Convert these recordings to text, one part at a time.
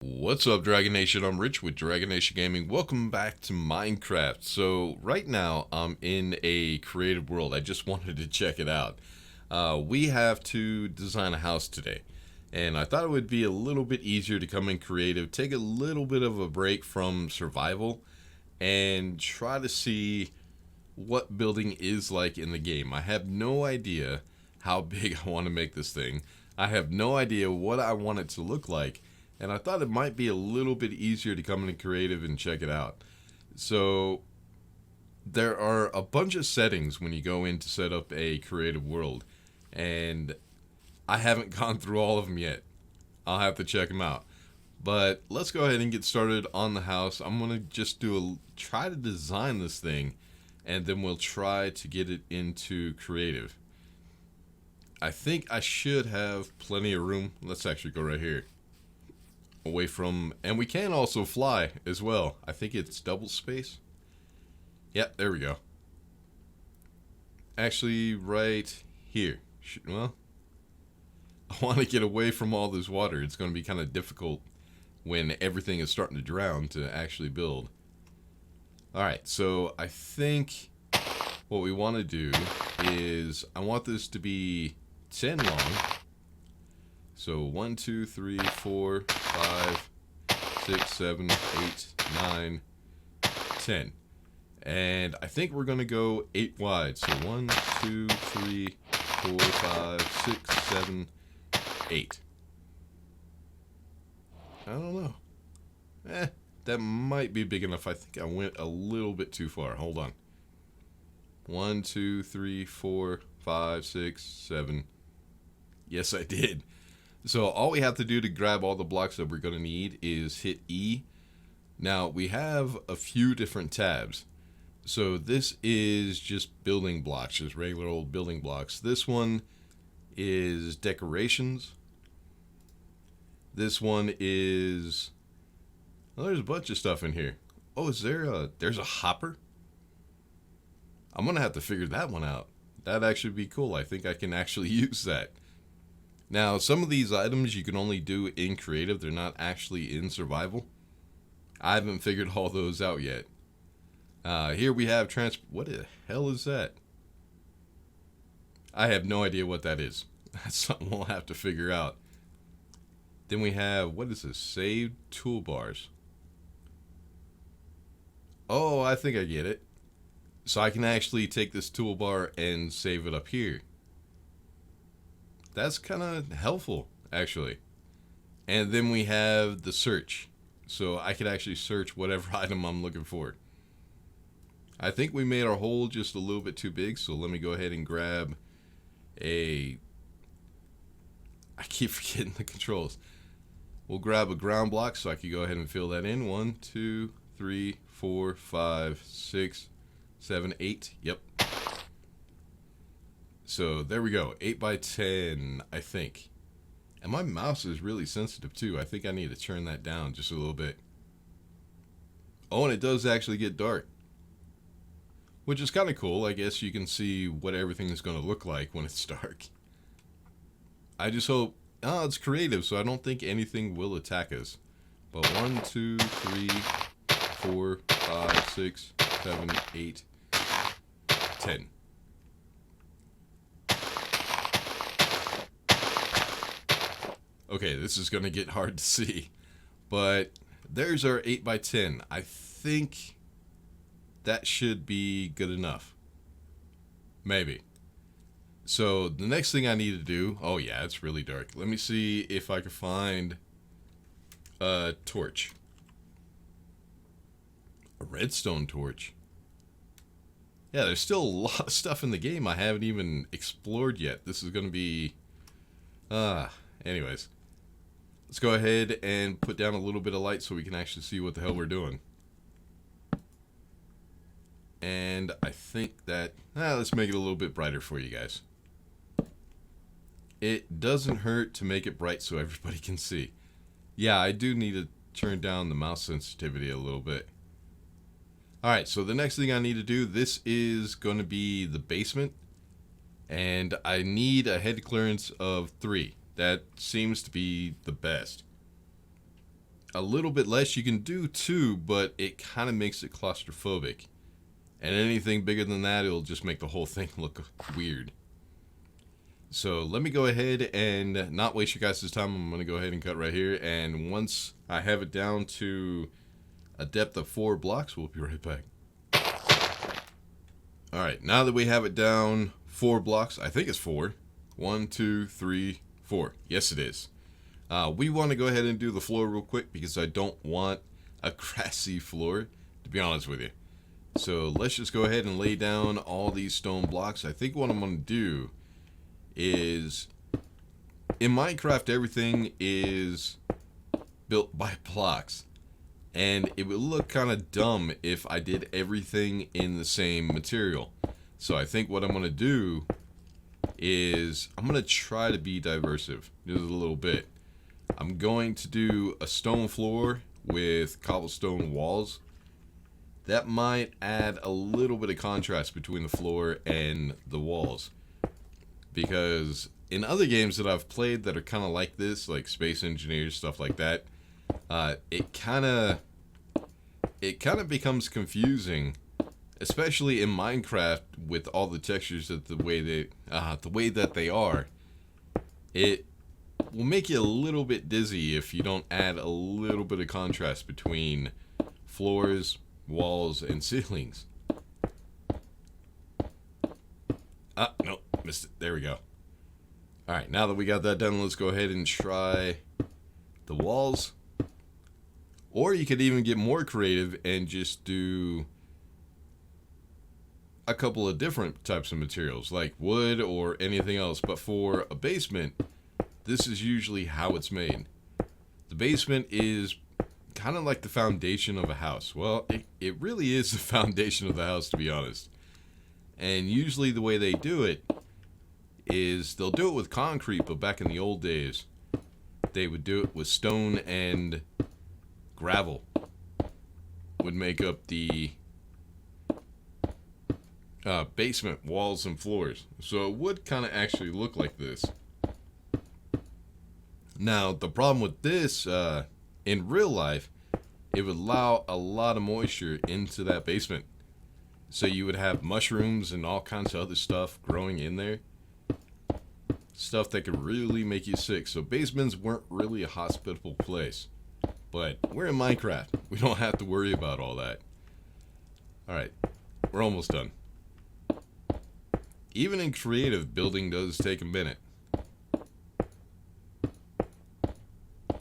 What's up, Dragon Nation? I'm Rich with Dragon Nation Gaming. Welcome back to Minecraft. So right now I'm in a creative world. I just wanted to check it out. We have to design a house today, and I thought it would be a little bit easier to come in creative, take a little bit of a break from survival, and try to see what building is like in the game. I have no idea how big I want to make this thing. I have no idea what I want it to look like, and I thought it might be a little bit easier to come in creative and check it out. So there are a bunch of settings when you go in to set up a creative world, and I haven't gone through all of them yet. I'll have to check them out. But let's go ahead and get started on the house. I'm gonna just try to design this thing, and then we'll try to get it into creative. I think I should have plenty of room. Let's actually go right here. Away from, and we can also fly as well. I think it's double space. Yep, there we go. Actually, right here. Well, I want to get away from all this water. It's going to be kind of difficult when everything is starting to drown to actually build. Alright, so I think what we want to do is, I want this to be 10 long. So 1, 2, 3, 4, 5, 6, 7, 8, 9, 10. And I think we're going to go 8 wide. So 1, 2, 3, 4, 5, 6, 7, 8. I don't know. That might be big enough. I think I went a little bit too far. Hold on. 1, 2, 3, 4, 5, 6, 7. Yes, I did. So all we have to do to grab all the blocks that we're going to need is hit E. Now we have a few different tabs. So this is just building blocks, just regular old building blocks. This one is decorations. This one is, well, there's a bunch of stuff in here. Oh, there's a hopper? I'm going to have to figure that one out. That'd actually be cool. I think I can actually use that. Now, some of these items you can only do in creative. They're not actually in survival. I haven't figured all those out yet. Here we have what the hell is that? I have no idea what that is. That's something we'll have to figure out. Then we have, what is this? Saved toolbars. Oh, I think I get it. So I can actually take this toolbar and save it up here. That's kind of helpful, actually. And then we have the search. So I could actually search whatever item I'm looking for. I think we made our hole just a little bit too big, so let me go ahead and grab I keep forgetting the controls. We'll grab a ground block so I can go ahead and fill that in. 1, 2, 3, 4, 5, 6, 7, 8. Yep. So there we go. 8 by 10, I think. And my mouse is really sensitive too. I think I need to turn that down just a little bit. Oh, and it does actually get dark, which is kind of cool. I guess you can see what everything is going to look like when it's dark. I just hope, it's creative, so I don't think anything will attack us. But 1, 2, 3, 4, 5, 6, 7, 8, 10. Okay, this is going to get hard to see. But there's our 8 by 10. I think that should be good enough. Maybe. So the next thing I need to do, oh yeah, it's really dark. Let me see if I can find a torch. A redstone torch. Yeah, there's still a lot of stuff in the game I haven't even explored yet. This is going to be, anyways. Let's go ahead and put down a little bit of light so we can actually see what the hell we're doing. And I think that, let's make it a little bit brighter for you guys. It doesn't hurt to make it bright so everybody can see. Yeah, I do need to turn down the mouse sensitivity a little bit. Alright, so the next thing I need to do, this is going to be the basement. And I need a head clearance of 3. That seems to be the best. a little bit less. You can do 2, but it kind of makes it claustrophobic. And anything bigger than that, it'll just make the whole thing look weird. So let me go ahead and not waste you guys' time. I'm going to go ahead and cut right here. And once I have it down to a depth of 4 blocks, we'll be right back. Alright, now that we have it down 4 blocks, I think it's 4. 1, 2, 3, 4. Yes, it is. We want to go ahead and do the floor real quick because I don't want a grassy floor, to be honest with you. So let's just go ahead and lay down all these stone blocks. I think what I'm going to do is, in Minecraft, everything is built by blocks. And it would look kind of dumb if I did everything in the same material. So I think what I'm going to do is I'm going to try to be diversive just a little bit. I'm going to do a stone floor with cobblestone walls. That might add a little bit of contrast between the floor and the walls. Because in other games that I've played that are kind of like this, like Space Engineers, stuff like that, it kind of becomes confusing, especially in Minecraft with all the textures that the way that they are. It will make you a little bit dizzy if you don't add a little bit of contrast between floors, walls, and ceilings. No, missed it. There we go. Alright, now that we got that done, let's go ahead and try the walls. Or you could even get more creative and just do a couple of different types of materials, like wood or anything else. But for a basement, this is usually how it's made. The basement is kind of like the foundation of a house. Well, it really is the foundation of the house, to be honest. And usually the way they do it is they'll do it with concrete, but back in the old days, they would do it with stone and gravel would make up the basement walls and floors. So it would kind of actually look like this. Now, the problem with this, in real life, it would allow a lot of moisture into that basement. So you would have mushrooms and all kinds of other stuff growing in there. Stuff that could really make you sick. So basements weren't really a hospitable place. But we're in Minecraft. We don't have to worry about all that. Alright, we're almost done. Even in creative, building does take a minute.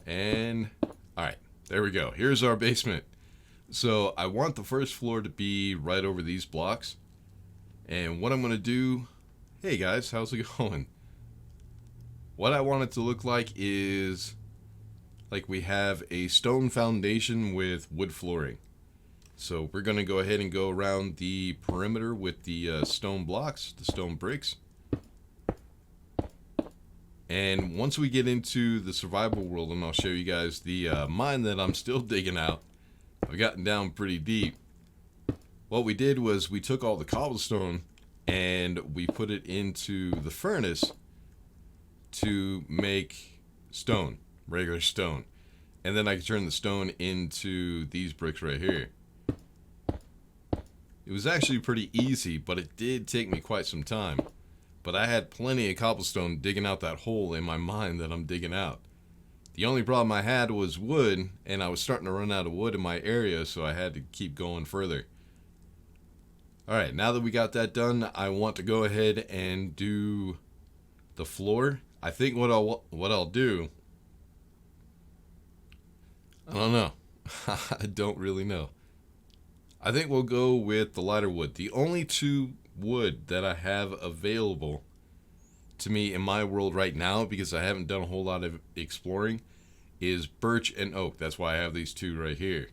And, alright, there we go. Here's our basement. So I want the first floor to be right over these blocks. And what I'm going to do... Hey guys, how's it going? What I want it to look like is... like we have a stone foundation with wood flooring. So we're going to go ahead and go around the perimeter with the stone blocks, the stone bricks. And once we get into the survival world, and I'll show you guys the mine that I'm still digging out. I've gotten down pretty deep. What we did was we took all the cobblestone and we put it into the furnace to make stone. Regular stone. And then I can turn the stone into these bricks right here. It was actually pretty easy, but it did take me quite some time. But I had plenty of cobblestone digging out that hole in my mine that I'm digging out. The only problem I had was wood, and I was starting to run out of wood in my area, so I had to keep going further. Alright, now that we got that done, I want to go ahead and do the floor. I think what I'll do... I don't know. I don't really know. I think we'll go with the lighter wood. The only 2 wood that I have available to me in my world right now, because I haven't done a whole lot of exploring, is birch and oak. That's why I have these 2 right here.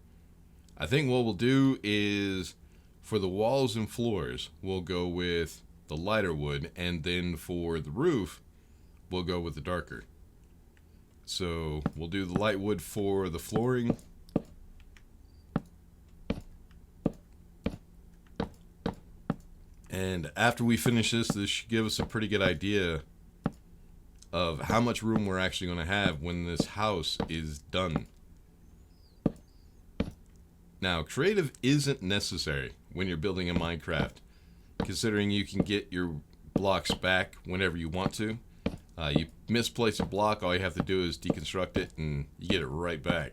I think what we'll do is, for the walls and floors, we'll go with the lighter wood, and then for the roof, we'll go with the darker. So we'll do the light wood for the flooring. And after we finish this should give us a pretty good idea of how much room we're actually going to have when this house is done. Now, creative isn't necessary when you're building in Minecraft, considering you can get your blocks back whenever you want to. You misplace a block, all you have to do is deconstruct it and you get it right back.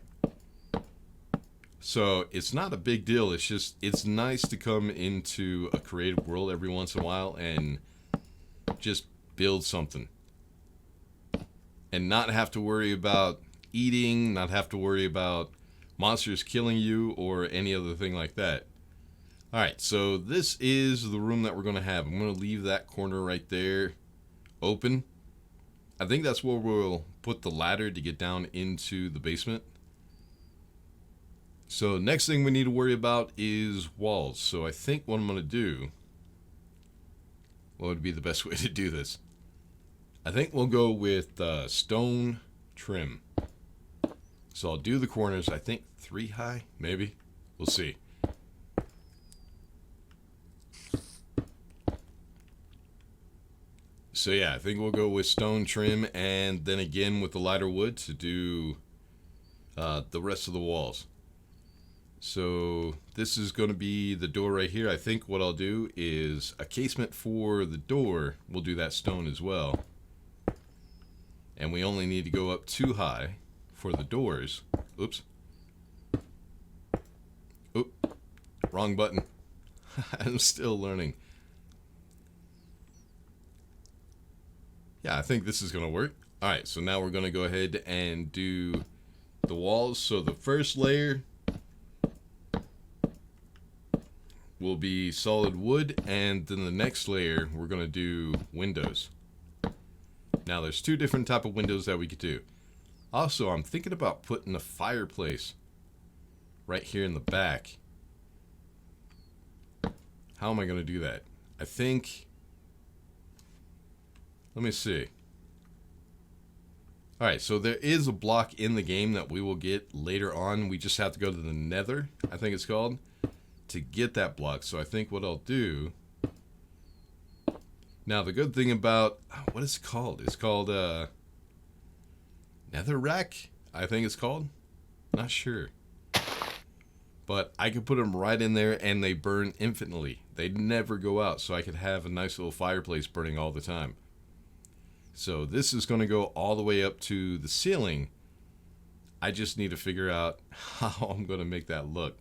So it's not a big deal. It's just, it's nice to come into a creative world every once in a while and just build something. And not have to worry about eating, not have to worry about monsters killing you or any other thing like that. Alright, so this is the room that we're going to have. I'm going to leave that corner right there open. I think that's where we'll put the ladder to get down into the basement. So next thing we need to worry about is walls. So I think what I'm going to do, what would be the best way to do this? I think we'll go with stone trim. So I'll do the corners, I think 3 high, maybe. We'll see. So yeah, I think we'll go with stone trim and then again with the lighter wood to do the rest of the walls. So this is going to be the door right here. I think what I'll do is a casement for the door. We'll do that stone as well. And we only need to go up 2 high for the doors. Oops. Oop. Wrong button. I'm still learning. Yeah, I think this is going to work. Alright, so now we're going to go ahead and do the walls. So the first layer will be solid wood, and then the next layer we're going to do windows. Now there's 2 different type of windows that we could do. Also, I'm thinking about putting a fireplace right here in the back. How am I going to do that? I think, let me see. Alright, so there is a block in the game that we will get later on. We just have to go to the Nether, I think it's called, to get that block. So I think what I'll do... Now the good thing about... what is it called? It's called Netherrack, I think it's called. Not sure. But I could put them right in there and they burn infinitely. They never go out, so I could have a nice little fireplace burning all the time. So this is going to go all the way up to the ceiling. I just need to figure out how I'm going to make that look.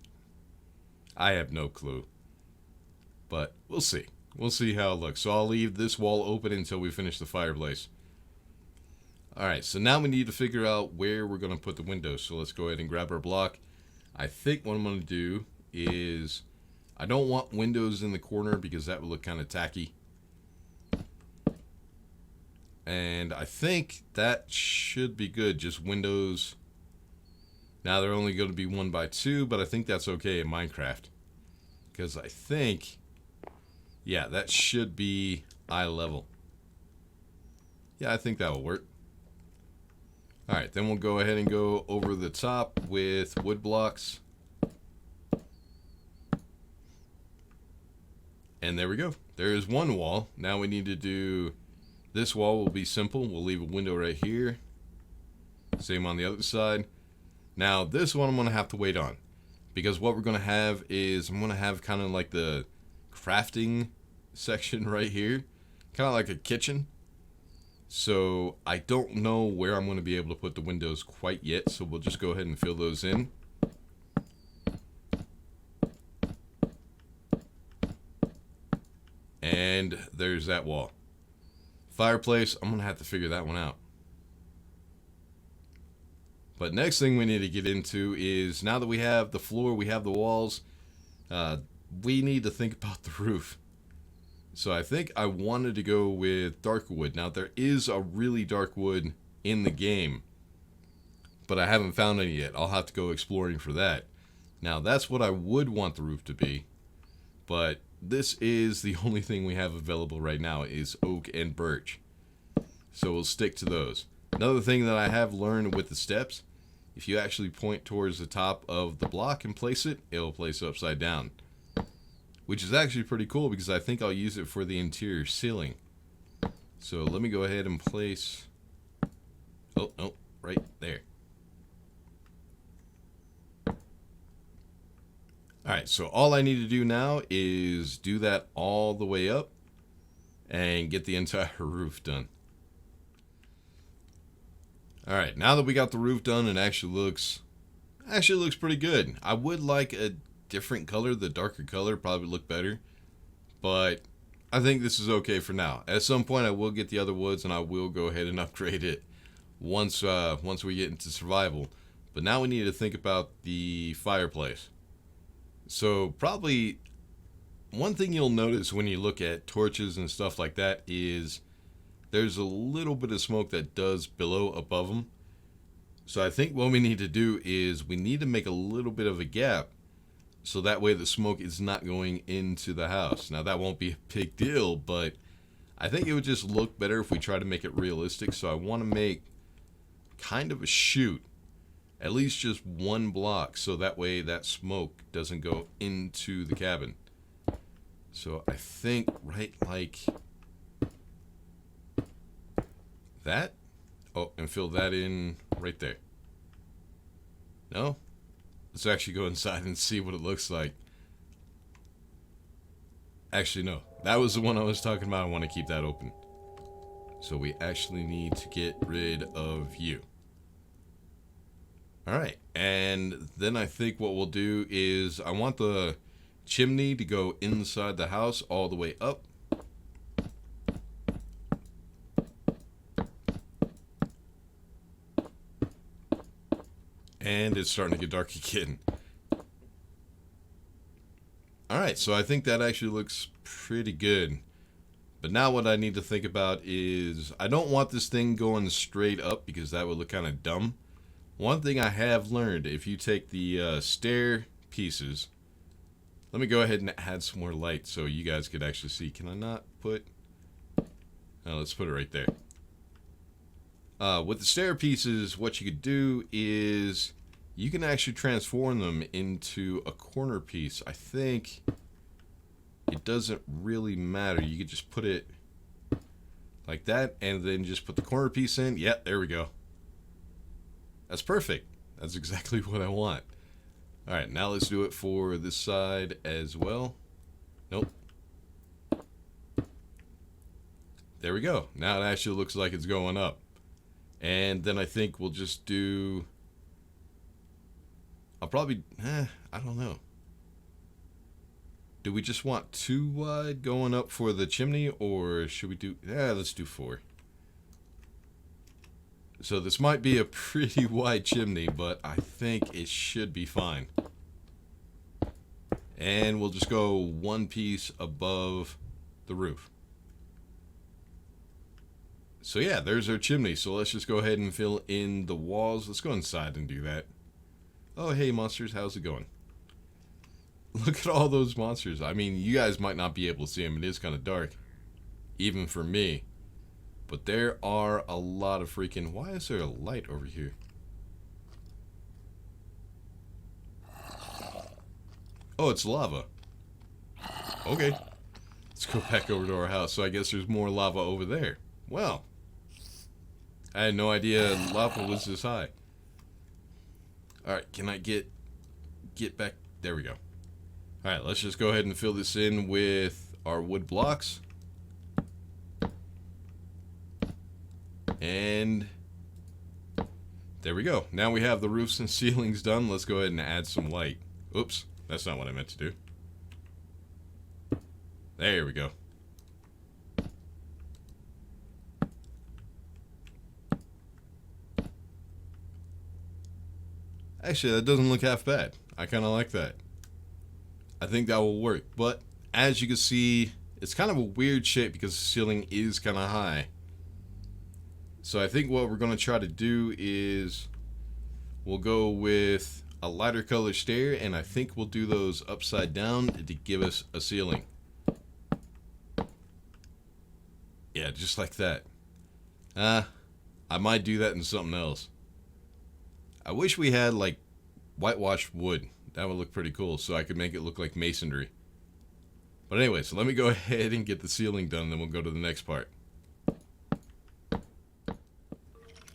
I have no clue. But we'll see. We'll see how it looks. So I'll leave this wall open until we finish the fireplace. Alright, so now we need to figure out where we're going to put the windows. So let's go ahead and grab our block. I think what I'm going to do is... I don't want windows in the corner because that would look kind of tacky. And I think that should be good. Just windows. Now they're only going to be 1 by 2, but I think that's okay in Minecraft. Because I think... yeah, that should be eye level. Yeah, I think that will work. Alright, then we'll go ahead and go over the top with wood blocks. And there we go. There is one wall. Now we need to do... this wall will be simple. We'll leave a window right here. Same on the other side. Now, this one I'm going to have to wait on. Because what we're going to have is... I'm going to have kind of like the crafting section right here. Kind of like a kitchen. So, I don't know where I'm going to be able to put the windows quite yet. So, we'll just go ahead and fill those in. And there's that wall. Fireplace, I'm going to have to figure that one out. But next thing we need to get into is, now that we have the floor, we have the walls, we need to think about the roof. So I think I wanted to go with dark wood. Now there is a really dark wood in the game, but I haven't found any yet. I'll have to go exploring for that. Now that's what I would want the roof to be, but this is the only thing we have available right now is oak and birch. So we'll stick to those. Another thing that I have learned with the steps, if you actually point towards the top of the block and place it, it'll place it upside down. Which is actually pretty cool because I think I'll use it for the interior ceiling. So let me go ahead and place... oh, no, right there. Alright, so all I need to do now is do that all the way up and get the entire roof done. Alright, now that we got the roof done, it actually looks pretty good. I would like a different color. The darker color probably look better, but I think this is okay for now. At some point I will get the other woods and I will go ahead and upgrade it once we get into survival. But now we need to think about the fireplace. So probably one thing you'll notice when you look at torches and stuff like that is there's a little bit of smoke that does billow above them. So I think what we need to do is we need to make a little bit of a gap so that way the smoke is not going into the house. Now that won't be a big deal, but I think it would just look better if we try to make it realistic. So I want to make kind of a chute, at least just one block, so that way that smoke doesn't go into the cabin. So I think right like that. Oh, and fill that in right there. No? Let's actually go inside and see what it looks like. Actually, no. That was the one I was talking about. I want to keep that open. So we actually need to get rid of you. Alright, and then I think what we'll do is I want the chimney to go inside the house all the way up. And it's starting to get dark again. Alright, so I think that actually looks pretty good. But now what I need to think about is I don't want this thing going straight up because that would look kind of dumb. One thing I have learned, if you take the stair pieces, let me go ahead and add some more light so you guys could actually see. Can I not put... No, let's put it right there. With the stair pieces, what you could do is you can actually transform them into a corner piece. I think it doesn't really matter. You could just put it like that and then just put the corner piece in. Yep, there we go. That's perfect. That's exactly what I want. Alright, now let's do it for this side as well. Nope. There we go. Now it actually looks like it's going up. And then I think we'll just do... I'll probably... I don't know. Do we just want 2 wide going up for the chimney, or should we do... let's do 4. So this might be a pretty wide chimney, but I think it should be fine. And we'll just go 1 piece above the roof. So yeah, there's our chimney. So let's just go ahead and fill in the walls. Let's go inside and do that. Oh, hey monsters, how's it going? Look at all those monsters. I mean, you guys might not be able to see them. It is kind of dark, even for me. But there are a lot of freaking... Why is there a light over here? Oh, it's lava. Okay. Let's go back over to our house. So I guess there's more lava over there. Well, I had no idea lava was this high. Alright, can I get back? There we go. Alright, let's just go ahead and fill this in with our wood blocks. And there we go. Now we have the roofs and ceilings done. Let's go ahead and add some light. Oops, that's not what I meant to do. There we go. Actually, that doesn't look half bad. I kind of like that. I think that will work. But as you can see, it's kind of a weird shape because the ceiling is kind of high. So I think what we're going to try to do is we'll go with a lighter color stair, and I think we'll do those upside down to give us a ceiling. Yeah, just like that. I might do that in something else. I wish we had like whitewashed wood. That would look pretty cool, so I could make it look like masonry. But anyway, so let me go ahead and get the ceiling done, then we'll go to the next part.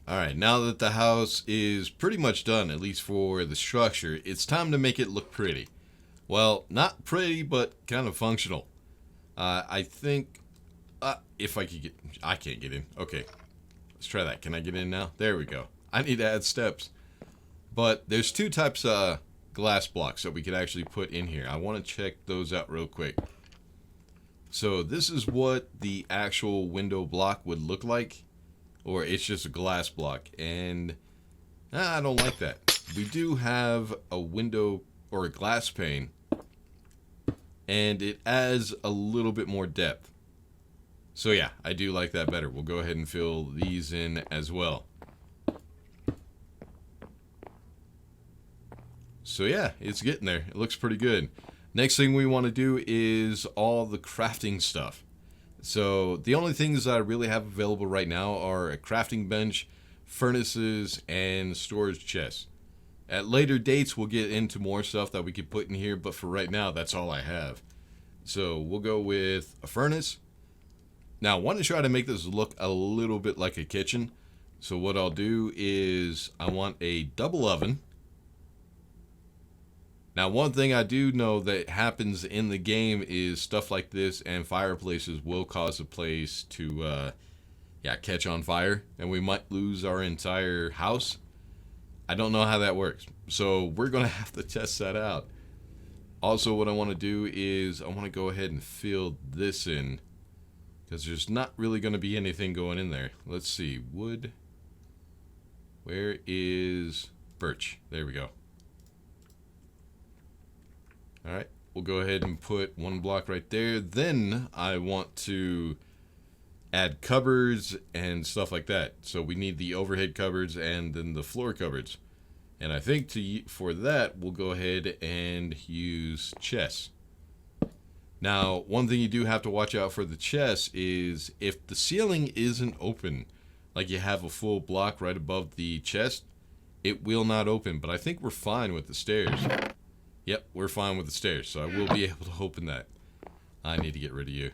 Alright, now that the house is pretty much done, at least for the structure, it's time to make it look pretty. Well, not pretty, but kind of functional. I think if I could get, I can't get in. Okay, let's try that. Can I get in now? There we go. I need to add steps. But there's two types of glass blocks that we could actually put in here. I want to check those out real quick. So this is what the actual window block would look like, or it's just a glass block, and I don't like that. We do have a window or a glass pane, and it adds a little bit more depth. So yeah, I do like that better. We'll go ahead and fill these in as well. So yeah, it's getting there. It looks pretty good. Next thing we want to do is all the crafting stuff. So the only things that I really have available right now are a crafting bench, furnaces, and storage chests. At later dates, we'll get into more stuff that we could put in here, but for right now, that's all I have. So we'll go with a furnace. Now, I want to try to make this look a little bit like a kitchen. So what I'll do is I want a double oven. Now, one thing I do know that happens in the game is stuff like this and fireplaces will cause a place to catch on fire, and we might lose our entire house. I don't know how that works, so we're going to have to test that out. Also, what I want to do is I want to go ahead and fill this in, because there's not really going to be anything going in there. Let's see, wood. Where is birch? There we go. Alright, we'll go ahead and put one block right there. Then I want to add cupboards and stuff like that. So we need the overhead cupboards and then the floor cupboards. And I think for that, we'll go ahead and use chests. Now, one thing you do have to watch out for the chests is if the ceiling isn't open, like you have a full block right above the chest, it will not open. But I think we're fine with the stairs. Yep, we're fine with the stairs, so I will be able to open that. I need to get rid of you.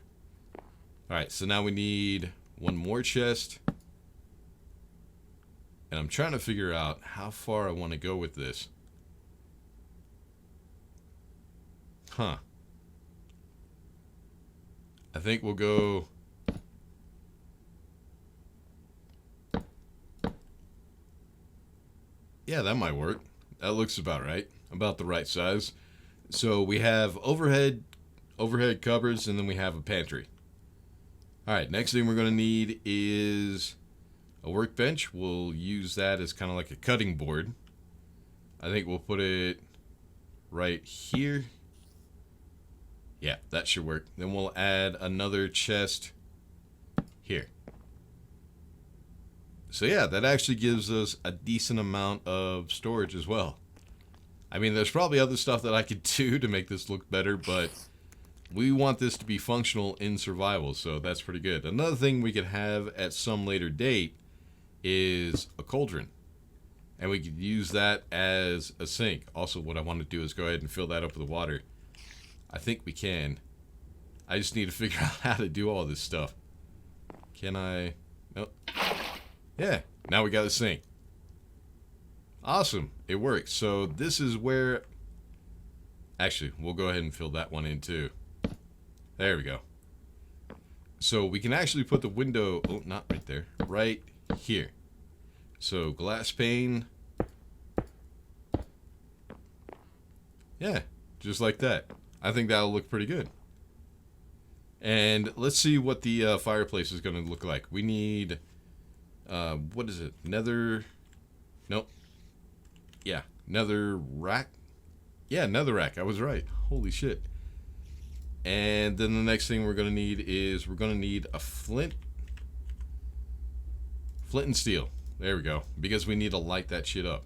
Alright, so now we need one more chest. And I'm trying to figure out how far I want to go with this. Huh. I think we'll go... Yeah, that might work. That looks about right. About the right size. So we have overhead cupboards, and then we have a pantry. Alright, next thing we're going to need is a workbench. We'll use that as kind of like a cutting board. I think we'll put it right here. Yeah, that should work. Then we'll add another chest here. So yeah, that actually gives us a decent amount of storage as well. I mean, there's probably other stuff that I could do to make this look better, but we want this to be functional in survival, so that's pretty good. Another thing we could have at some later date is a cauldron, and we could use that as a sink. Also, what I want to do is go ahead and fill that up with water. I think we can. I just need to figure out how to do all this stuff. Can I? Nope. Yeah, now we got a sink. Awesome, it works. So this is where, actually, we'll go ahead and fill that one in too. There we go. So we can actually put the window, oh, not right there, right here. So glass pane. Yeah, just like that. I think that'll look pretty good. And let's see what the fireplace is going to look like. We need, what is it? Nether, nope. Yeah, nether rack. Yeah, nether rack. I was right. Holy shit. And then the next thing we're going to need is we're going to need a flint. Flint and steel. There we go. Because we need to light that shit up.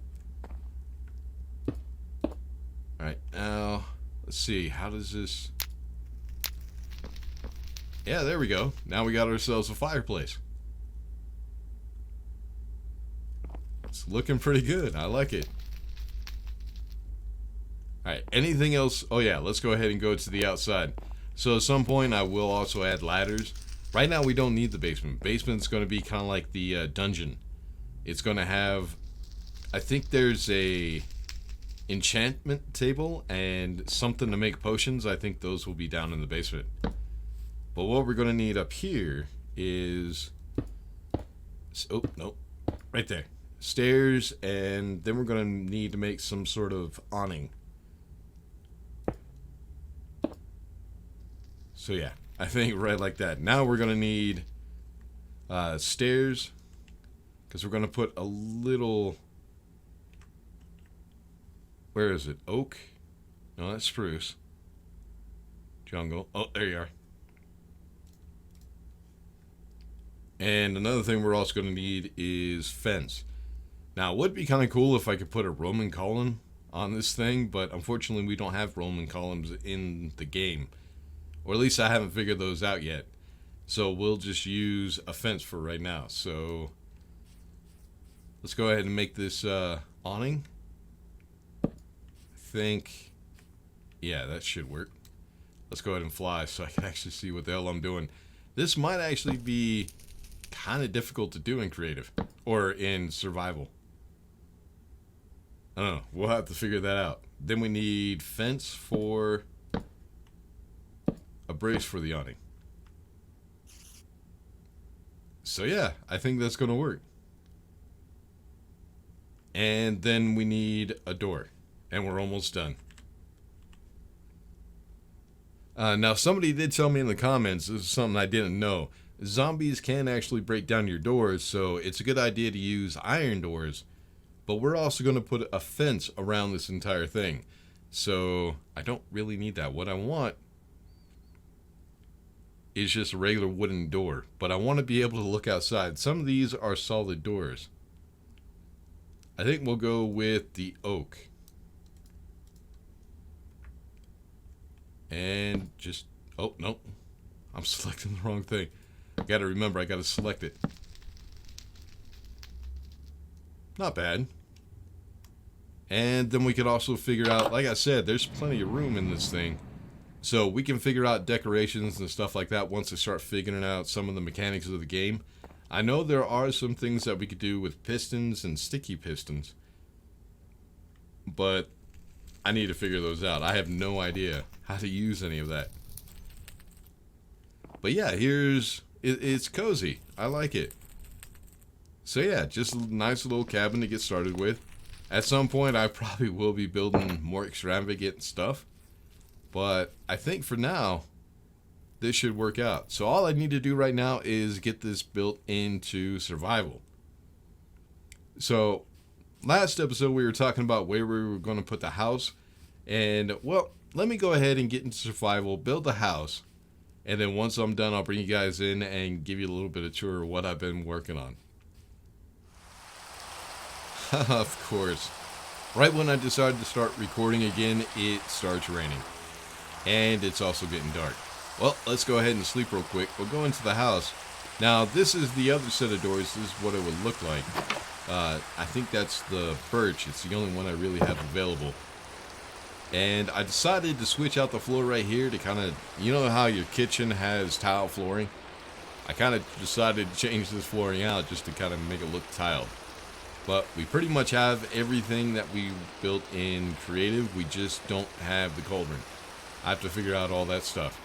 Alright, now, let's see. How does this... Yeah, there we go. Now we got ourselves a fireplace. It's looking pretty good. I like it. Alright, anything else? Oh yeah, let's go ahead and go to the outside. So at some point I will also add ladders. Right now we don't need the basement. Basement's going to be kind of like the dungeon. It's going to have... I think there's a enchantment table and something to make potions. I think those will be down in the basement. But what we're going to need up here is... Oh, no. Right there. Stairs, and then we're going to need to make some sort of awning. So yeah, I think right like that. Now we're going to need stairs, because we're going to put a little... Where is it? Oak? No, that's spruce. Jungle. Oh, there you are. And another thing we're also going to need is fence. Now, it would be kind of cool if I could put a Roman column on this thing, but unfortunately we don't have Roman columns in the game. Or at least I haven't figured those out yet. So we'll just use a fence for right now. So let's go ahead and make this awning. I think, yeah, that should work. Let's go ahead and fly so I can actually see what the hell I'm doing. This might actually be kind of difficult to do in creative or in survival. I don't know. We'll have to figure that out. Then we need fence for a brace for the awning. So yeah, I think that's going to work. And then we need a door. And we're almost done. Now, somebody did tell me in the comments, this is something I didn't know. Zombies can actually break down your doors, so it's a good idea to use iron doors. But we're also going to put a fence around this entire thing. So I don't really need that. What I want is just a regular wooden door. But I want to be able to look outside. Some of these are solid doors. I think we'll go with the oak. And just... Oh, no. I'm selecting the wrong thing. I gotta remember, I gotta select it. Not bad. And then we could also figure out, like I said, there's plenty of room in this thing. So we can figure out decorations and stuff like that once I start figuring out some of the mechanics of the game. I know there are some things that we could do with pistons and sticky pistons. But I need to figure those out. I have no idea how to use any of that. But yeah, it's cozy. I like it. So yeah, just a nice little cabin to get started with. At some point, I probably will be building more extravagant stuff. But I think for now, this should work out. So all I need to do right now is get this built into survival. So last episode, we were talking about where we were going to put the house. And, well, let me go ahead and get into survival, build the house. And then once I'm done, I'll bring you guys in and give you a little bit of tour of what I've been working on. Of course. Right when I decided to start recording again, it starts raining. And it's also getting dark. Well, let's go ahead and sleep real quick. We'll go into the house. Now, this is the other set of doors. This is what it would look like. I think that's the birch. It's the only one I really have available. And I decided to switch out the floor right here to kind of, you know how your kitchen has tile flooring? I kind of decided to change this flooring out just to kind of make it look tiled. But we pretty much have everything that we built in creative. We just don't have the cauldron. I have to figure out all that stuff.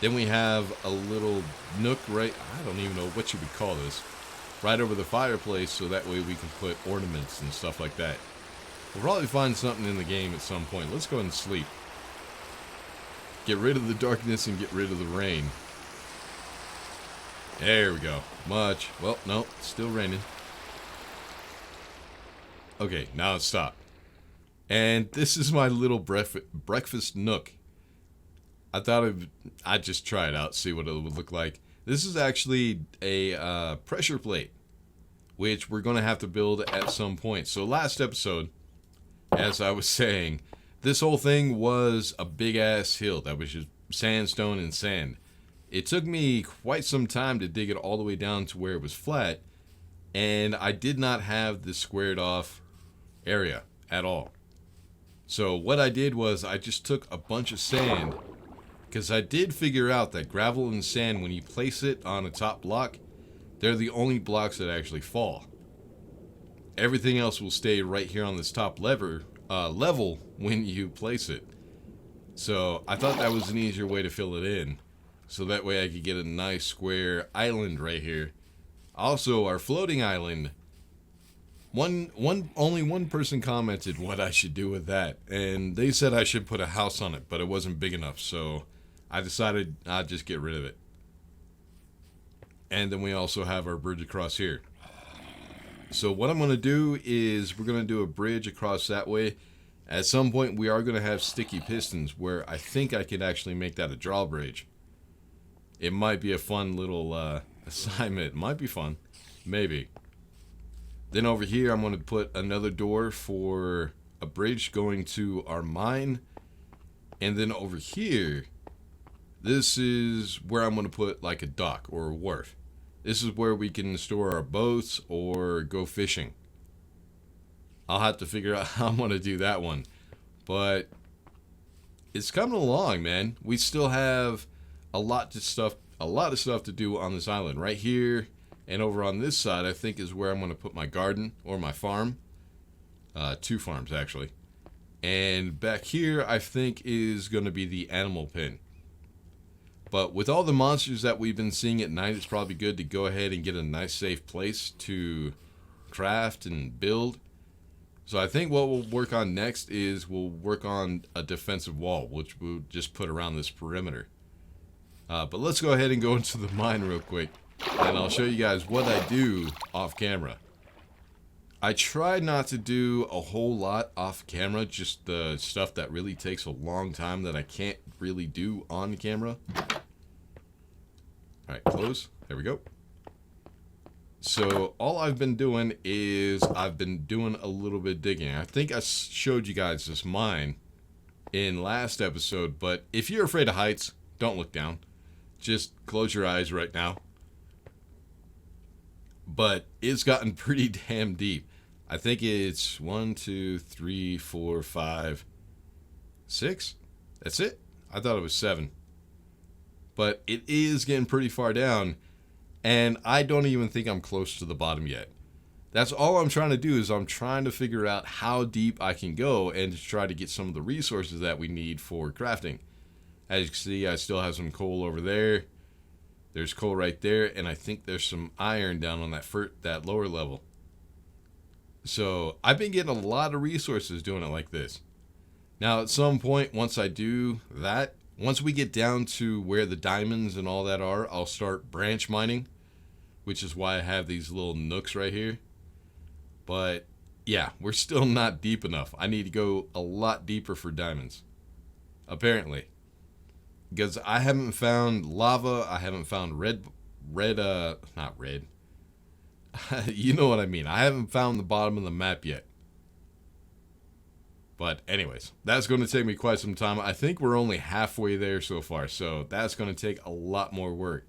Then we have a little nook right, I don't even know what you would call this, right over the fireplace, so that way we can put ornaments and stuff like that. We'll probably find something in the game at some point. Let's go ahead and sleep. Get rid of the darkness and get rid of the rain. There we go. Well, no, it's still raining. Okay, now it's stopped. And this is my little breakfast nook. I thought I'd just try it out, see what it would look like. This is actually a pressure plate, which we're going to have to build at some point. So last episode, as I was saying, this whole thing was a big-ass hill that was just sandstone and sand. It took me quite some time to dig it all the way down to where it was flat, and I did not have this squared off area at all. So what I did was I just took a bunch of sand, because I did figure out that gravel and sand, when you place it on a top block, they're the only blocks that actually fall. Everything else will stay right here on this top lever level when you place it. So I thought that was an easier way to fill it in. So that way I could get a nice square island right here. Also, our floating island. Only one person commented what I should do with that, and they said I should put a house on it, but it wasn't big enough, so I decided I'd just get rid of it. And then we also have our bridge across here. So what I'm going to do is we're going to do a bridge across that way. At some point we are going to have sticky pistons where I think I could actually make that a drawbridge. It might be a fun little assignment. It might be fun. Maybe. Then over here I'm going to put another door for a bridge going to our mine. And then over here, this is where I'm going to put like a dock or a wharf. This is where we can store our boats or go fishing. I'll have to figure out how I'm going to do that one. But it's coming along, man. We still have a lot of stuff to do on this island. Right here and over on this side, I think is where I'm going to put my garden or my farm. 2 farms, actually. And back here, I think is going to be the animal pen. But with all the monsters that we've been seeing at night, it's probably good to go ahead and get a nice safe place to craft and build. So I think what we'll work on next is we'll work on a defensive wall, which we'll just put around this perimeter. But let's go ahead and go into the mine real quick, and I'll show you guys what I do off camera. I try not to do a whole lot off camera, just the stuff that really takes a long time that I can't really do on camera. Alright, close. There we go. So all I've been doing is I've been doing a little bit of digging. I think I showed you guys this mine in last episode, but if you're afraid of heights, don't look down. Just close your eyes right now. But it's gotten pretty damn deep. I think it's 1, 2, 3, 4, 5, 6. That's it? I thought it was 7. But it is getting pretty far down, and I don't even think I'm close to the bottom yet. That's all I'm trying to do, is I'm trying to figure out how deep I can go and to try to get some of the resources that we need for crafting. As you can see, I still have some coal over there. There's coal right there, and I think there's some iron down on that lower level. So I've been getting a lot of resources doing it like this. Now at some point, once I do that, once we get down to where the diamonds and all that are, I'll start branch mining, which is why I have these little nooks right here. But yeah, we're still not deep enough. I need to go a lot deeper for diamonds, apparently. Because I haven't found lava, I haven't found not red. You know what I mean. I haven't found the bottom of the map yet. But anyways, that's going to take me quite some time. I think we're only halfway there so far, so that's going to take a lot more work.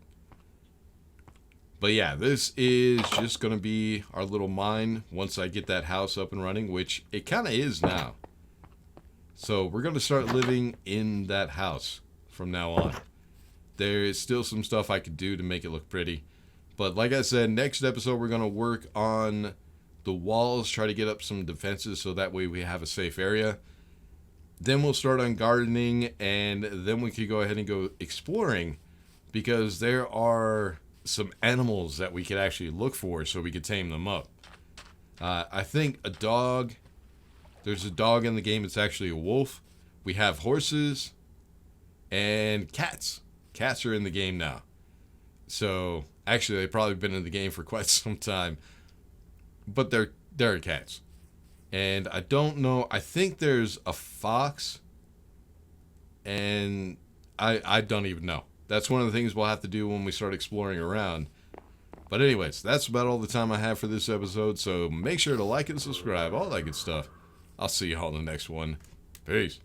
But yeah, this is just going to be our little mine once I get that house up and running, which it kind of is now. So we're going to start living in that house from now on. There is still some stuff I could do to make it look pretty. But like I said, next episode we're going to work on the walls, try to get up some defenses so that way we have a safe area. Then we'll start on gardening, and then we could go ahead and go exploring, because there are some animals that we could actually look for so we could tame them up. I think a dog, there's a dog in the game, it's actually a wolf. We have horses and cats. Cats are in the game now. So actually they've probably been in the game for quite some time. But they're cats. And I don't know, I think there's a fox, and I don't even know. That's one of the things we'll have to do when we start exploring around. But anyways, that's about all the time I have for this episode, so make sure to like and subscribe, all that good stuff. I'll see you all in the next one. Peace.